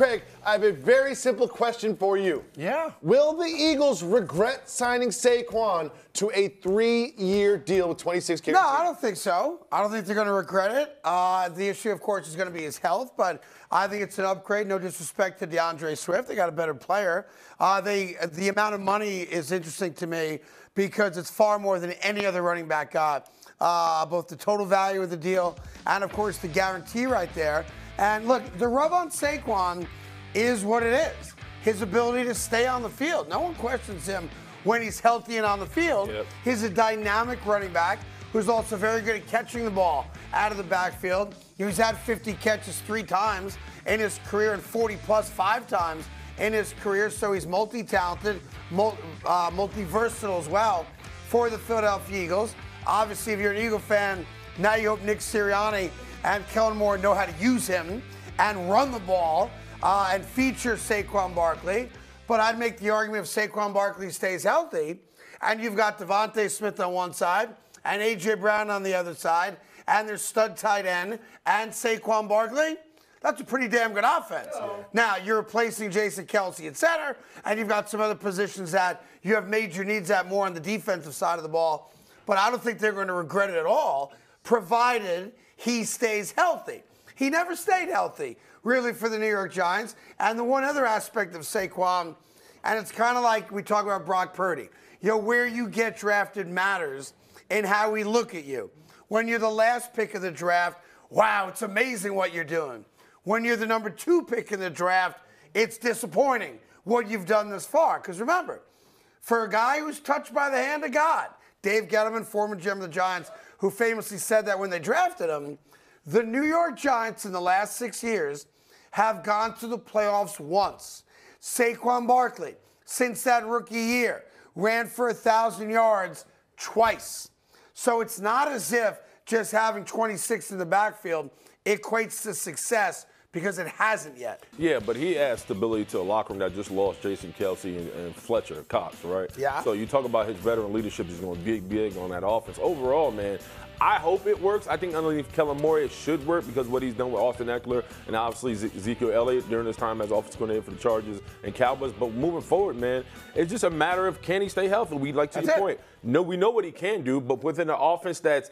Craig, I have a very simple question for you. Yeah. Will the Eagles regret signing Saquon to a 3-year deal with 26 guaranteed? No, I don't think so. I don't think they're going to regret it. The issue, of course, is going to be his health, but I think it's an upgrade. No disrespect to DeAndre Swift. They got a better player. The amount of money is interesting to me because it's far more than any other running back got. Both the total value of the deal and, of course, the guarantee right there. And look, the rub on Saquon is what it is. His ability to stay on the field. No one questions him when he's healthy and on the field. Yep. He's a dynamic running back who's also very good at catching the ball out of the backfield. He's had 50 catches 3 times in his career and 40-plus 5 times in his career. So he's multi-talented, multi-versatile as well for the Philadelphia Eagles. Obviously, if you're an Eagle fan, now you hope Nick Sirianni and Kellen Moore know how to use him and run the ball and feature Saquon Barkley. But I'd make the argument if Saquon Barkley stays healthy and you've got Devontae Smith on one side and A.J. Brown on the other side and there's stud tight end and Saquon Barkley, that's a pretty damn good offense. Oh. Now, you're replacing Jason Kelce at center and you've got some other positions that you have major needs at more on the defensive side of the ball. But I don't think they're going to regret it at all, provided he stays healthy. He never stayed healthy, really, for the New York Giants. And the one other aspect of Saquon, and it's kind of like we talk about Brock Purdy, where you get drafted matters in how we look at you. When you're the last pick of the draft, wow, it's amazing what you're doing. When you're the number 2 pick in the draft, it's disappointing what you've done this far. Because remember, for a guy who's touched by the hand of God, Dave Gettleman, former GM of the Giants, who famously said that when they drafted him, the New York Giants in the last 6 years have gone to the playoffs once. Saquon Barkley, since that rookie year, ran for 1,000 yards twice. So it's not as if just having 26 in the backfield equates to success, because it hasn't yet. Yeah, but he adds stability to a locker room that just lost Jason Kelce and Fletcher Cox, right? Yeah. So you talk about his veteran leadership is going to be big on that offense. Overall, man, I hope it works. I think underneath Kellen Moore, it should work because what he's done with Austin Eckler and obviously Ezekiel Elliott during his time as offensive coordinator for the Chargers and Cowboys. But moving forward, man, it's just a matter of can he stay healthy? We like to your point. No, we know what he can do, but within an offense that's,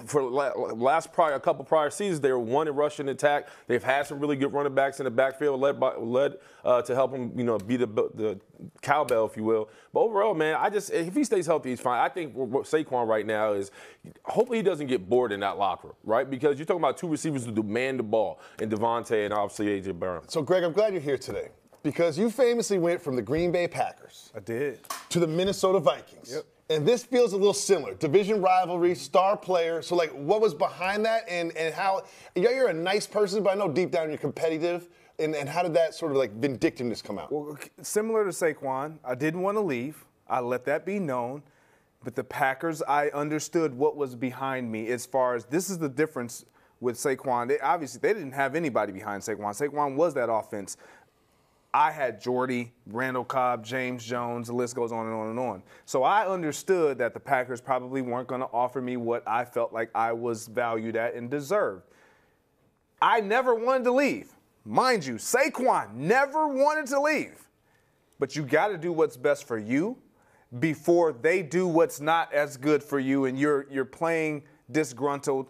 for a couple prior seasons, they were 1 in rushing attack. They've had some really good running backs in the backfield led to help him, be the cowbell, if you will. But overall, man, if he stays healthy, he's fine. I think what Saquon right now is, hopefully he doesn't get bored in that locker room, right? Because you're talking about 2 receivers who demand the ball, and Devontae and obviously A.J. Brown. So, Greg, I'm glad you're here today because you famously went from the Green Bay Packers. I did. To the Minnesota Vikings. Yep. And this feels a little similar. Division rivalry, star player. So, what was behind that and how – you're a nice person, but I know deep down you're competitive. And how did that sort of, vindictiveness come out? Well, similar to Saquon, I didn't want to leave. I let that be known. But the Packers, I understood what was behind me as far as this is the difference with Saquon. They didn't have anybody behind Saquon. Saquon was that offense. I had Jordy, Randall Cobb, James Jones, the list goes on and on and on. So I understood that the Packers probably weren't going to offer me what I felt like I was valued at and deserved. I never wanted to leave. Mind you, Saquon never wanted to leave. But you got to do what's best for you before they do what's not as good for you and you're playing disgruntled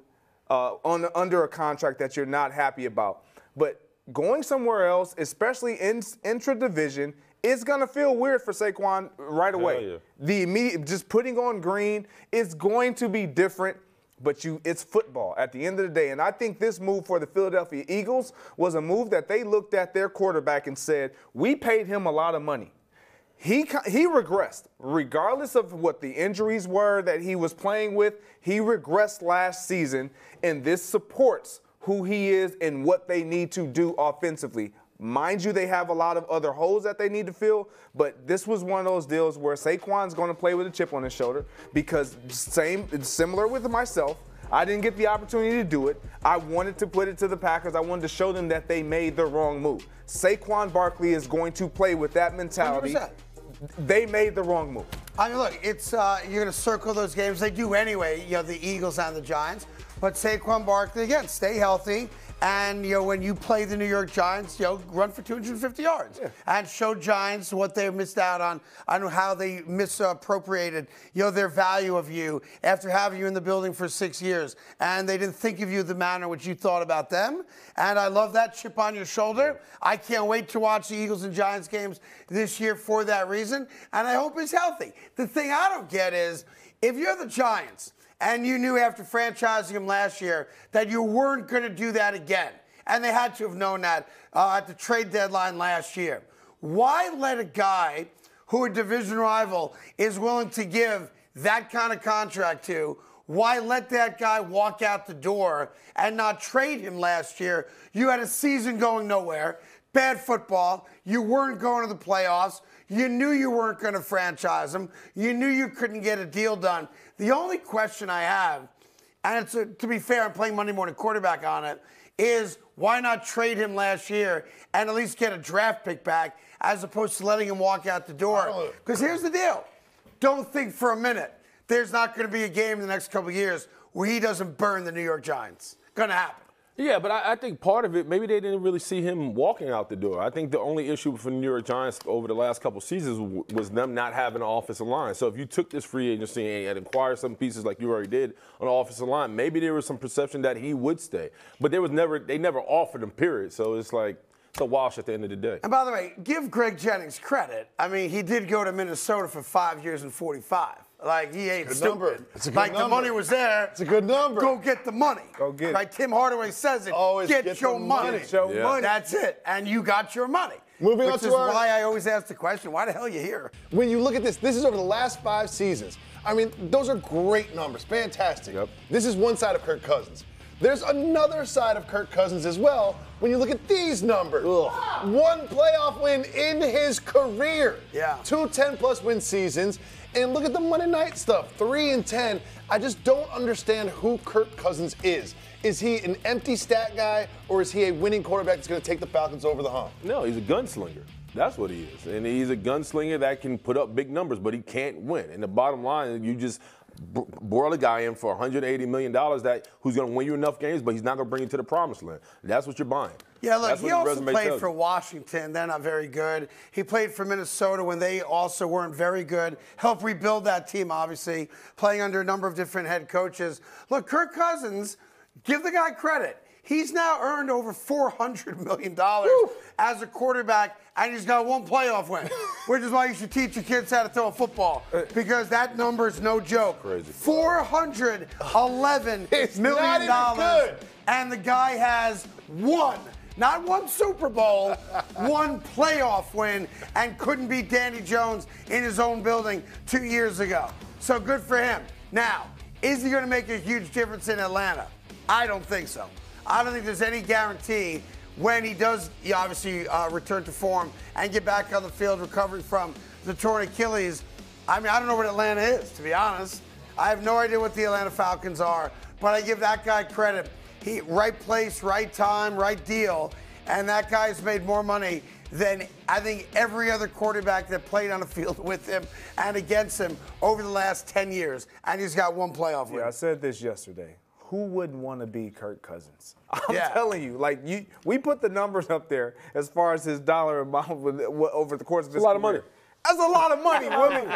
under a contract that you're not happy about. But going somewhere else, especially in intra-division, it's going to feel weird for Saquon right away. Yeah. Just putting on green is going to be different, but it's football at the end of the day. And I think this move for the Philadelphia Eagles was a move that they looked at their quarterback and said, we paid him a lot of money. He regressed. Regardless of what the injuries were that he was playing with, he regressed last season, and this supports who he is and what they need to do offensively. Mind you, they have a lot of other holes that they need to fill, but this was one of those deals where Saquon's going to play with a chip on his shoulder because similar with myself, I didn't get the opportunity to do it. I wanted to put it to the Packers. I wanted to show them that they made the wrong move. Saquon Barkley is going to play with that mentality. 100%. They made the wrong move. I mean, look, it's you're going to circle those games. They do anyway, the Eagles and the Giants. But Saquon Barkley, again, stay healthy And, when you play the New York Giants, run for 250 yards and show Giants what they missed out on how they misappropriated, their value of you after having you in the building for 6 years. And they didn't think of you the manner which you thought about them. And I love that chip on your shoulder. I can't wait to watch the Eagles and Giants games this year for that reason. And I hope he's healthy. The thing I don't get is, if you're the Giants, and you knew after franchising him last year that you weren't going to do that again, and they had to have known that at the trade deadline last year, why let a guy who a division rival is willing to give that kind of contract to, why let that guy walk out the door and not trade him last year? You had a season going nowhere, bad football, you weren't going to the playoffs, you knew you weren't going to franchise him, you knew you couldn't get a deal done. The only question I have, and it's to be fair, I'm playing Monday morning quarterback on it, is why not trade him last year and at least get a draft pick back as opposed to letting him walk out the door? Because here's the deal. Don't think for a minute there's not going to be a game in the next couple of years where he doesn't burn the New York Giants. Going to happen. Yeah, but I think part of it, maybe they didn't really see him walking out the door. I think the only issue for the New York Giants over the last couple of seasons was them not having an offensive line. So if you took this free agency and acquired some pieces like you already did on the offensive line, maybe there was some perception that he would stay. But they never offered him, period. So it's like, it's a wash at the end of the day. And by the way, give Greg Jennings credit. I mean, he did go to Minnesota for 5 years and 45. Like, he ain't stupid. It's a good number. number. The money was there. It's a good number. Go get the money. Go get it. Right? Tim Hardaway says it. Always get your money. Get your money. That's it. And you got your money. Moving on Which to is our... why I always ask the question, why the hell are you here? When you look at this is over the last 5 seasons. I mean, those are great numbers. Fantastic. Yep. This is one side of Kirk Cousins. There's another side of Kirk Cousins as well when you look at these numbers. Ugh. 1 playoff win in his career. Yeah. 2 10+ win seasons. And look at the Monday night stuff, 3-10. I just don't understand who Kirk Cousins is. Is he an empty stat guy, or is he a winning quarterback that's going to take the Falcons over the hump? No, he's a gunslinger. That's what he is. And he's a gunslinger that can put up big numbers, but he can't win. And the bottom line, you just boil a guy in for $180 million who's going to win you enough games, but he's not going to bring you to the promised land. That's what you're buying. Yeah, look, That's he also played for Washington. They're not very good. He played for Minnesota when they also weren't very good. Helped rebuild that team, obviously, playing under a number of different head coaches. Look, Kirk Cousins, give the guy credit. He's now earned over $400 million as a quarterback, and he's got 1 playoff win, which is why you should teach your kids how to throw a football, because that number is no joke. Crazy. $411 million, good. and the guy has not one Super Bowl, 1 playoff win, and couldn't beat Danny Jones in his own building 2 years ago. So good for him. Now, is he going to make a huge difference in Atlanta? I don't think so. I don't think there's any guarantee when he does obviously return to form and get back on the field recovering from the torn Achilles. I mean, I don't know what Atlanta is, to be honest. I have no idea what the Atlanta Falcons are, but I give that guy credit. Right place, right time, right deal, and that guy's made more money than I think every other quarterback that played on the field with him and against him over the last 10 years, and he's got 1 playoff win. Yeah, I said this yesterday. Who wouldn't want to be Kirk Cousins? I'm Yeah. telling you, we put the numbers up there as far as his dollar amount over the course of his a lot of career. money. That's a lot of money, Willie.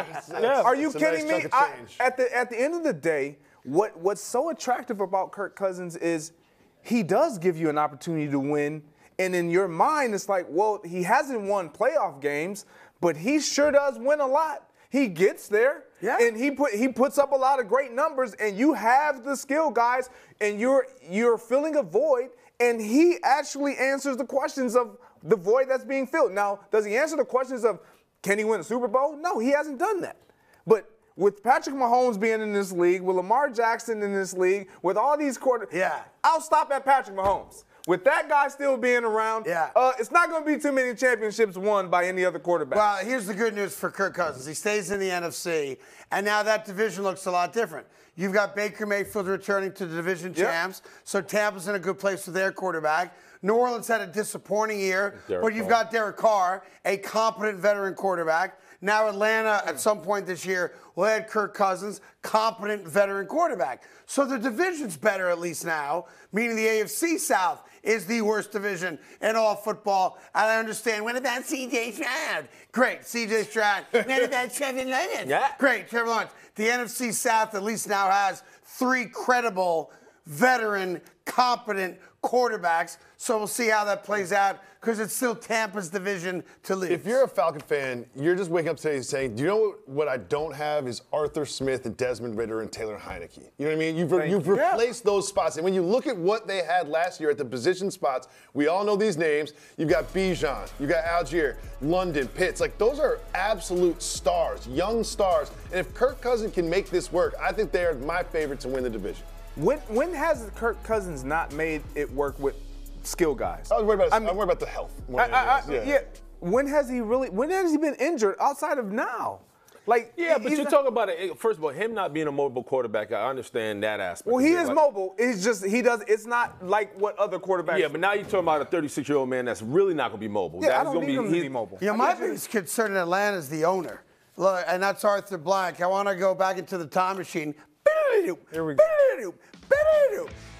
Are you It's a kidding nice me? chunk of change. At the end of the day, what's so attractive about Kirk Cousins is he does give you an opportunity to win, and in your mind, it's like, well, he hasn't won playoff games, but he sure does win a lot. He gets there, and he puts up a lot of great numbers, and you have the skill, guys, and you're filling a void, and he actually answers the questions of the void that's being filled. Now, does he answer the questions of can he win a Super Bowl? No, he hasn't done that. But with Patrick Mahomes being in this league, with Lamar Jackson in this league, with all these I'll stop at Patrick Mahomes. With that guy still being around, it's not going to be too many championships won by any other quarterback. Well, here's the good news for Kirk Cousins. He stays in the NFC, and now that division looks a lot different. You've got Baker Mayfield returning to the division champs, so Tampa's in a good place with their quarterback. New Orleans had a disappointing year, but you've got Derek Carr, a competent veteran quarterback. Now Atlanta, at some point this year, will add Kirk Cousins, competent veteran quarterback. So the division's better at least now, meaning the AFC South is the worst division in all football. And I understand, what about C.J. Stroud? Great, C.J. Stroud. What about Trevor Lawrence? Yeah. Great, Trevor Lawrence. The NFC South at least now has 3 credible, veteran, competent quarterbacks. So we'll see how that plays out because it's still Tampa's division to lose. If you're a Falcon fan, you're just waking up today saying, do you know what I don't have is Arthur Smith and Desmond Ridder and Taylor Heineke. You know what I mean? You've replaced those spots. And when you look at what they had last year at the position spots, we all know these names. You've got Bijan, you've got Algier, London, Pitts. Like, those are absolute stars, young stars. And if Kirk Cousins can make this work, I think they are my favorite to win the division. When has Kirk Cousins not made it work with skill guys? I'm worried about the health. Yeah. When has he been injured outside of now? Like, yeah, but you're talking about it. First of all, him not being a mobile quarterback, I understand that aspect. Well, he is mobile. It's just it's not like what other quarterbacks. Yeah, but now you're talking about a 36-year-old man that's really not going to be mobile. Yeah, I don't need him to be mobile. You know, my biggest concern in Atlanta is the owner. Look, and that's Arthur Blank. I want to go back into the time machine. Here we go.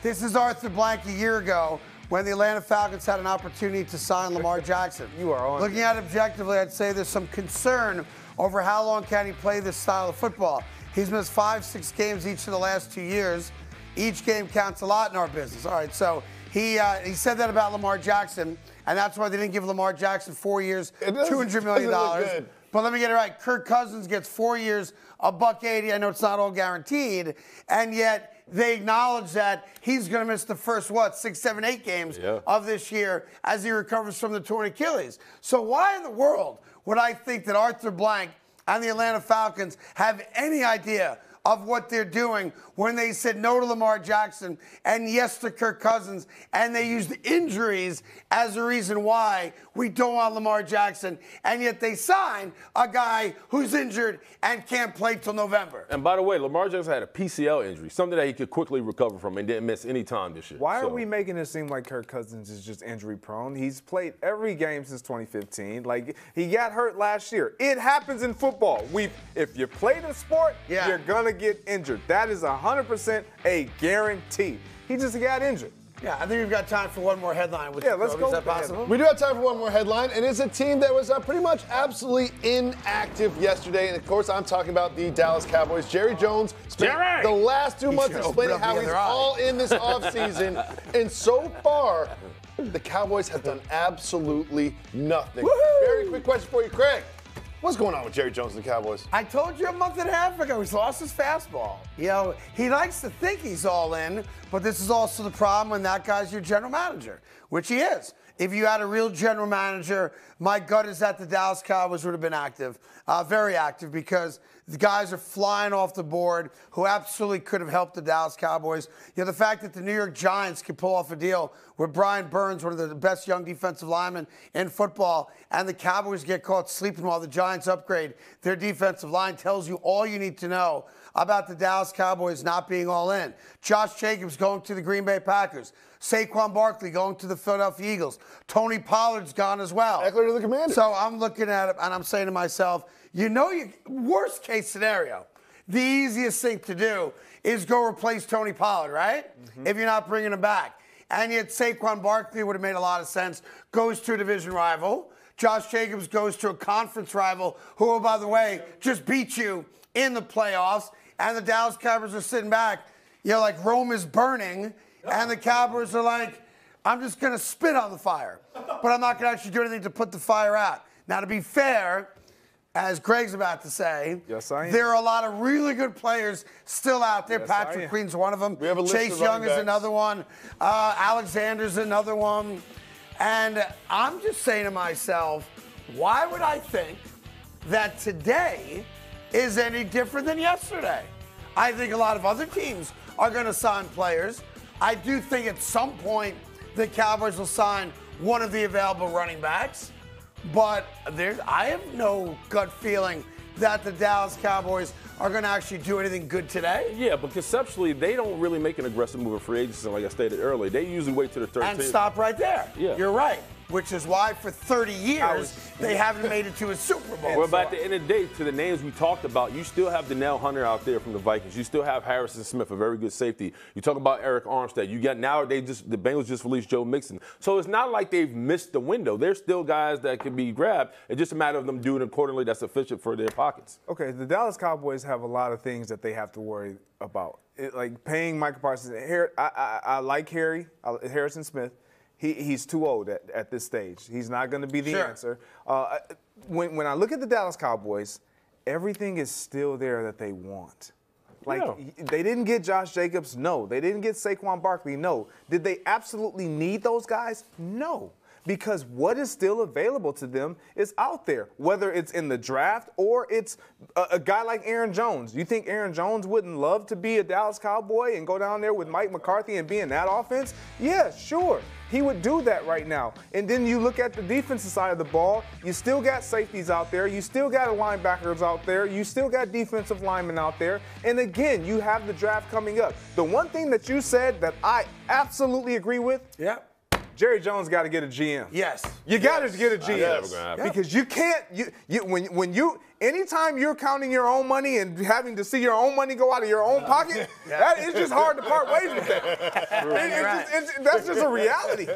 This is Arthur Blank a year ago when the Atlanta Falcons had an opportunity to sign Lamar Jackson. You are on. Looking at it objectively, I'd say there's some concern over how long can he play this style of football. He's missed 5-6 games each of the last 2 years. Each game counts a lot in our business. All right, so he said that about Lamar Jackson, and that's why they didn't give Lamar Jackson 4 years, $200 million. But let me get it right. Kirk Cousins gets 4 years, $180. I know it's not all guaranteed, and yet they acknowledge that he's going to miss the first, 6, 7, 8 games of this year as he recovers from the torn Achilles. So why in the world would I think that Arthur Blank and the Atlanta Falcons have any idea of what they're doing when they said no to Lamar Jackson and yes to Kirk Cousins, and they used injuries as a reason why we don't want Lamar Jackson, and yet they signed a guy who's injured and can't play till November. And by the way, Lamar Jackson had a PCL injury, something that he could quickly recover from and didn't miss any time this year. Why are we making it seem like Kirk Cousins is just injury prone? He's played every game since 2015. Like, he got hurt last year. It happens in football. If you play the sport, you're gonna get injured. That is 100% a guarantee. He just got injured. Yeah, I think we've got time for one more headline. Let's go. Is that possible? We do have time for one more headline, and it's a team that was pretty much absolutely inactive yesterday. And of course, I'm talking about the Dallas Cowboys. Jerry Jones spent the last 2 months explaining how he's all in this offseason. And so far, the Cowboys have done absolutely nothing. Woo-hoo! Very quick question for you, Craig. What's going on with Jerry Jones and the Cowboys? I told you a month and a half ago he's lost his fastball. You know, he likes to think he's all in, but this is also the problem when that guy's your general manager, which he is. If you had a real general manager, my gut is that the Dallas Cowboys would have been active, very active, because the guys are flying off the board who absolutely could have helped the Dallas Cowboys. You know, the fact that the New York Giants could pull off a deal with Brian Burns, one of the best young defensive linemen in football, and the Cowboys get caught sleeping while the Giants upgrade their defensive line tells you all you need to know about the Dallas Cowboys not being all in. Josh Jacobs going to the Green Bay Packers. Saquon Barkley going to the Philadelphia Eagles. Tony Pollard's gone as well. Eckler to the Commanders. So I'm looking at it and I'm saying to myself, worst case scenario, the easiest thing to do is go replace Tony Pollard, right? Mm-hmm. If you're not bringing him back. And yet Saquon Barkley would have made a lot of sense. Goes to a division rival. Josh Jacobs goes to a conference rival who, oh, by the way, just beat you in the playoffs. And the Dallas Cowboys are sitting back, like Rome is burning. And the Cowboys are like, I'm just going to spit on the fire. But I'm not going to actually do anything to put the fire out. Now, to be fair, as Greg's about to say, yes, I am. There are a lot of really good players still out there. Yes, Patrick Queen's one of them. We have a list Chase of Young is backs. another one. Alexander's another one. And I'm just saying to myself, why would I think that today is any different than yesterday? I think a lot of other teams are going to sign players. I do think at some point the Cowboys will sign one of the available running backs. But I have no gut feeling that the Dallas Cowboys are going to actually do anything good today. Yeah, but conceptually, they don't really make an aggressive move in free agency, like I stated earlier. They usually wait to the 13th. And stop right there. Yeah. You're right. Which is why for 30 years they haven't made it to a Super Bowl. Well, but at the end of the day, to the names we talked about, you still have Danielle Hunter out there from the Vikings. You still have Harrison Smith, a very good safety. You talk about Eric Armstead. You got now the Bengals just released Joe Mixon. So it's not like they've missed the window. There's still guys that can be grabbed. It's just a matter of them doing it accordingly that's efficient for their pockets. Okay, the Dallas Cowboys have a lot of things that they have to worry about. Like paying Michael Parsons. I like Harrison Smith. He's too old at this stage. He's not going to be the answer. When I look at the Dallas Cowboys, everything is still there that they want. They didn't get Josh Jacobs? No. They didn't get Saquon Barkley? No. Did they absolutely need those guys? No. Because what is still available to them is out there, whether it's in the draft or it's a guy like Aaron Jones. You think Aaron Jones wouldn't love to be a Dallas Cowboy and go down there with Mike McCarthy and be in that offense? Yeah, sure. He would do that right now. And then you look at the defensive side of the ball, you still got safeties out there, you still got linebackers out there, you still got defensive linemen out there. And again, you have the draft coming up. The one thing that you said that I absolutely agree with, Jerry Jones got to get a GM. Yes. You got to get a GM. That's never gonna happen. Because you can't, anytime you're counting your own money and having to see your own money go out of your own pocket, it's just hard to part ways with that. That's just a reality.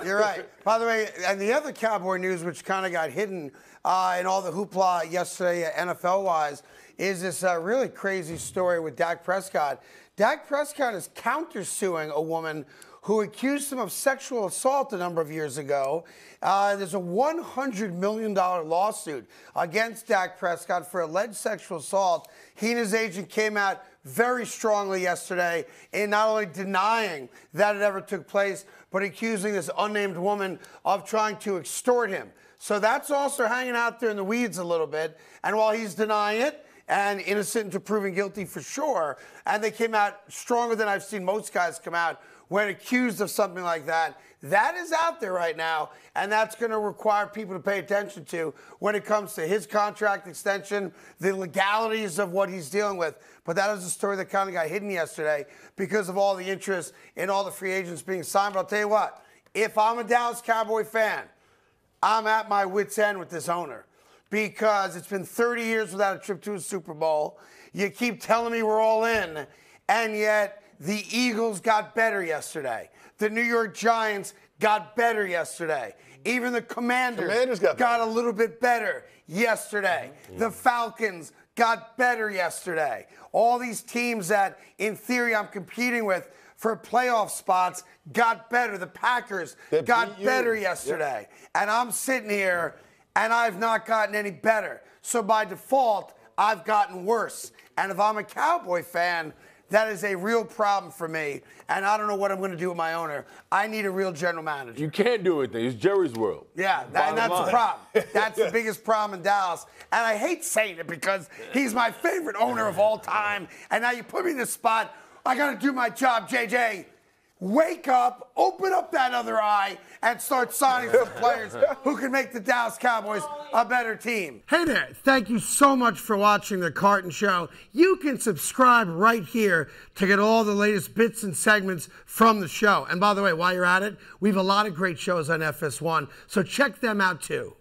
You're right. By the way, and the other Cowboy news, which kind of got hidden in all the hoopla yesterday, NFL-wise, is this really crazy story with Dak Prescott. Dak Prescott is countersuing a woman who accused him of sexual assault a number of years ago. There's a $100 million lawsuit against Dak Prescott for alleged sexual assault. He and his agent came out very strongly yesterday in not only denying that it ever took place, but accusing this unnamed woman of trying to extort him. So that's also hanging out there in the weeds a little bit. And while he's denying it, and innocent until proven guilty for sure, and they came out stronger than I've seen most guys come out when accused of something like that. That is out there right now, and that's going to require people to pay attention to when it comes to his contract extension, the legalities of what he's dealing with. But that is a story that kind of got hidden yesterday because of all the interest in all the free agents being signed. But I'll tell you what, if I'm a Dallas Cowboy fan, I'm at my wit's end with this owner because it's been 30 years without a trip to a Super Bowl. You keep telling me we're all in, and yet the Eagles got better yesterday. The New York Giants got better yesterday. Even the Commanders got a little bit better yesterday. The Falcons got better yesterday. All these teams that, in theory, I'm competing with for playoff spots got better. The Packers got better yesterday. And I'm sitting here, and I've not gotten any better. So by default, I've gotten worse. And if I'm a Cowboy fan, that is a real problem for me, and I don't know what I'm going to do with my owner. I need a real general manager. You can't do anything. It's Jerry's world. Yeah, and that's the problem. That's the biggest problem in Dallas. And I hate saying it because he's my favorite owner of all time, and now you put me in this spot. I got to do my job, JJ. Wake up, open up that other eye, and start signing some players who can make the Dallas Cowboys a better team. Hey there, thank you so much for watching The Carton Show. You can subscribe right here to get all the latest bits and segments from the show. And by the way, while you're at it, we have a lot of great shows on FS1, so check them out too.